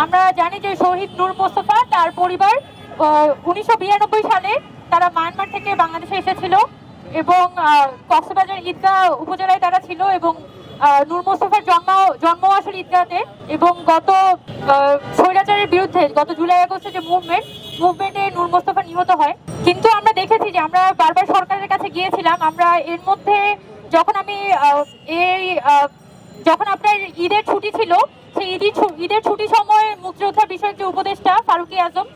আমরা জানি যে শহীদ নূর মোস্তফা তার পরিবার 1992 সালে তারা মায়ানমার থেকে বাংলাদেশে এসেছিল এবং কক্সবাজার ঈদগাহ উপজেলায় তারা ছিল এবং নূর মোস্তফার জন্ম আসলে ঈদগাহতে। এবং গত স্বৈরাচারের বিরুদ্ধে গত জুলাই আগস্টে যে মুভমেন্টে নূর মোস্তফা নিহত হয়। কিন্তু আমরা দেখেছি যে আমরা বারবার সরকারের কাছে গিয়েছিলাম। আমরা এর মধ্যে যখন আপনার ঈদের ছুটি ছিল, সেই ঈদের ছুটি সময় মুক্তিযোদ্ধা বিষয়ক যে উপদেষ্টা ফারুক আজম,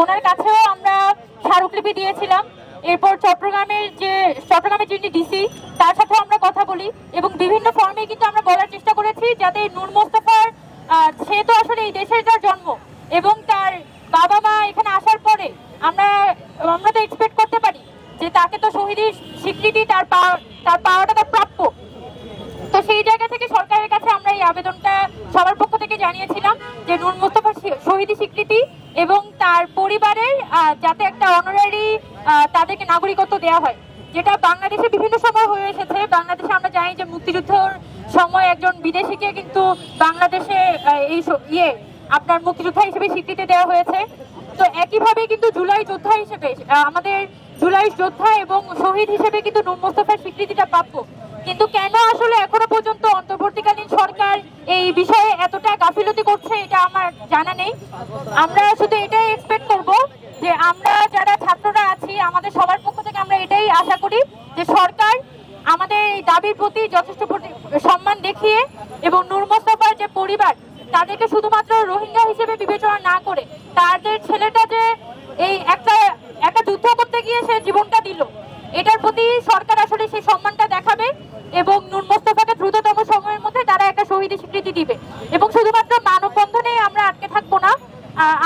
ওনার কাছেও আমরা স্মারকলিপি দিয়েছিলাম। এরপর চট্টগ্রামের যিনি ডিসি, তার সাথে আমরা কথা বলি এবং বিভিন্ন ফর্মে কিন্তু আমরা বলার চেষ্টা করেছি যাতে নূর মোস্তফার, সে তো আসলে এই দেশের যার জন্ম এবং তার বাবা মা এখানে আসার পরে আমরা তো এক্সপেক্ট করতে পারি যে তাকে তো শহীদের স্বীকৃতি তার পাওয়াটা তার প্রাপ্য। তো সেই জায়গা থেকে সরকারের কাছে আমরা এই আবেদনটা সবার পক্ষ থেকে জানিয়েছিলাম যে নূর মোস্তফার শহীদি স্বীকৃতি এবং তার পরিবারের যাতে একটা অনারারি তাদেরকে নাগরিকত্ব দেওয়া হয়, যেটা বাংলাদেশে বিভিন্ন সময় হয়ে এসেছে। বাংলাদেশে আমরা জানি যে মুক্তিযুদ্ধের সময় একজন বিদেশিকে কিন্তু বাংলাদেশে আপনার মুক্তিযোদ্ধা হিসেবে স্বীকৃতি দেওয়া হয়েছে। তো একইভাবে কিন্তু জুলাই যোদ্ধা হিসেবে আমাদের জুলাই যোদ্ধা এবং শহীদ হিসেবে কিন্তু নূর মোস্তফার স্বীকৃতিটা প্রাপ্য। কিন্তু কেন আসলে এখনো পর্যন্ত অন্তর্বর্তীকালীন সরকার এই বিষয়ে এতটা গাফিলতি করছে এটা আমার জানা নেই। আমরা শুধু এটাই এক্সপেক্ট করব যে আমরা যারা ছাত্ররা আছি আমাদের সবার পক্ষ থেকে আমরা এটাই আশা করি যে সরকার আমাদের এই দাবির প্রতি যথেষ্ট সম্মান দেখিয়ে এবং নূর মোস্তফার যে পরিবার তাদেরকে শুধুমাত্র রোহিঙ্গা হিসেবে বিবেচনা না করে তাদের ছেলেটা যে এই একটা যুদ্ধ করতে গিয়ে সে জীবনটা দিল, এটার প্রতি সরকার আসলে সেই সম্মানটা দেখাবে এবং নূর মোস্তফাকে দ্রুততম সময়ের মধ্যে তারা একটা শহীদ স্বীকৃতি দিবে। এবং শুধুমাত্র মানববন্ধনে আমরা আটকে থাকবো না।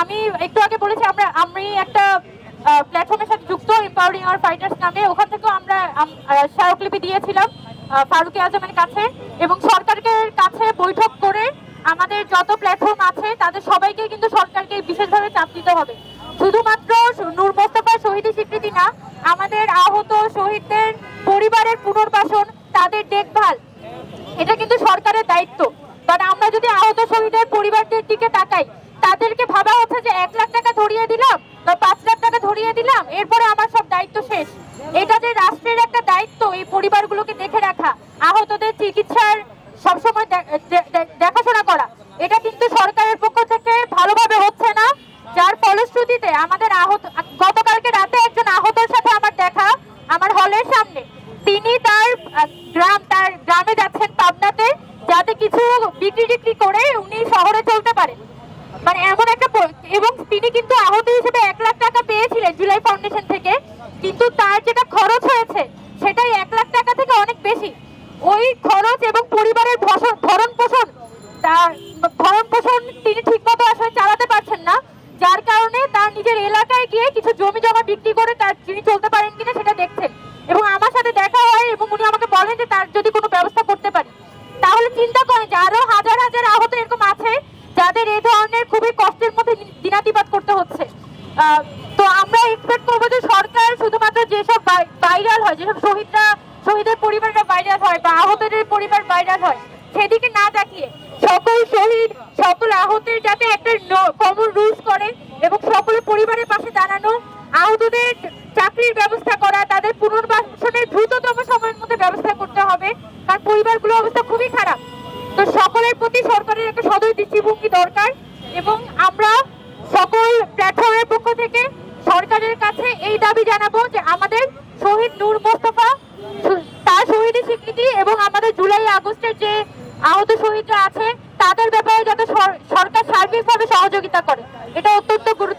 আমি একটু আগে বলেছি আমি একটা প্ল্যাটফর্মের সাথে যুক্ত, এম্পাওয়ারিং আওয়ার ফাইটার্স নামে, ওখান থেকেও আমরা স্মারকলিপি দিয়েছিলাম ফারুক আজমের কাছে এবং সরকারের কাছে বৈঠক করে আমাদের যত প্ল্যাটফর্ম আছে তাদের সবাইকে কিন্তু সরকারকে বিশেষভাবে চাপ দিতে হবে। শুধুমাত্র নূর মোস্তফার শহীদ স্বীকৃতি না, আমাদের আহত শহীদদের পরিবারের পুনর্বাসন, তাদের দেখভাল, এটা কিন্তু সরকারের দায়িত্ব। কারণ আমরা যদি আহত শহীদের পরিবারদের দিকে তাকাই, তাদেরকে ভাবা হচ্ছে যে 1 লাখ টাকা ধরিয়ে দিলাম বা 5 লাখ টাকা ধরিয়ে দিলাম, এরপরে আমার সব দায়িত্ব শেষ। এটা যে রাষ্ট্রের একটা দায়িত্ব এই পরিবারগুলোকে দেখে রাখা, আহতদের চিকিৎসার সবসময় দেখাশোনা করা, এটা কিন্তু সরকারের পক্ষ থেকে ভালোভাবে হচ্ছে না। যার ফলশ্রুতিতে আমাদের গতকালকে রাতে একজন আহতের সাথে আমার দেখা আমার হলের সামনে, তিনি তার গ্রামে যাচ্ছেন পাবনাতে, যাতে কিছু বিক্রি করে উনি শহরে চলতে পারেন। মানে এমন একটা, এবং তিনি কিন্তু আহত হিসেবে 1 লাখ টাকা পেয়েছিলেন জুলাই ফাউন্ডেশন থেকে, কিন্তু তার যেটা খরচ হয়েছে সেটাই 1 লাখ টাকা থেকে অনেক বেশি। ওই খরচ এবং পরিবারের ভরণ পোষণ তিনি ঠিক মতো আসলে চালাতে পারছেন না, যার কারণে তার নিজের এলাকায় গিয়ে কিছু জমি জমা বিক্রি করে তিনি চলতে পারেন কিনা সেটা দেখছেন। এবং আমার সাথে দেখা হয় এবং উনি আমাকে বলেন যে তার যদি কোনো ব্যবস্থা করতে পারি। তাহলে চিন্তা করেন যে আরো হাজার হাজার আহত এরকম আছে যাদের এই ধরনের খুবই কষ্টের মধ্যে দিনাতিপাত করতে হচ্ছে। তো আমরা এক্সপেক্ট করবো যে সরকার শুধুমাত্র যেসব ভাইরাল হয়, যেসব শহীদের পরিবাররা ভাইরাল হয় বা আহতদের পরিবার ভাইরাল হয়, সেদিকে না তাকিয়ে সকল শহীদ, সকল আহতের যাতে একটা কমন রুলস করে এবং সকলের পরিবারের পাশে দাঁড়ানো, আহতদের চাকরির ব্যবস্থা করা, তাদের পুনর্বাসনের দ্রুততম সময়ের মধ্যে ব্যবস্থা করতে হবে, কারণ পরিবারগুলোর অবস্থা খুবই খারাপ। তো সকলের প্রতি সরকারের একটা সদয় দৃষ্টিভঙ্গি দরকার এবং আমরা সকল প্ল্যাটফর্মের পক্ষ থেকে সরকারের কাছে এই দাবি জানাবো যে আমাদের শহীদ নূর মোস্তফা তার শহীদ স্বীকৃতি এবং আমাদের জুলাই আগস্টের যে আহত শহীদরা আছে তাদের ব্যাপারে যাতে সরকার সার্বিকভাবে সহযোগিতা করে, এটা অত্যন্ত গুরুত্বপূর্ণ।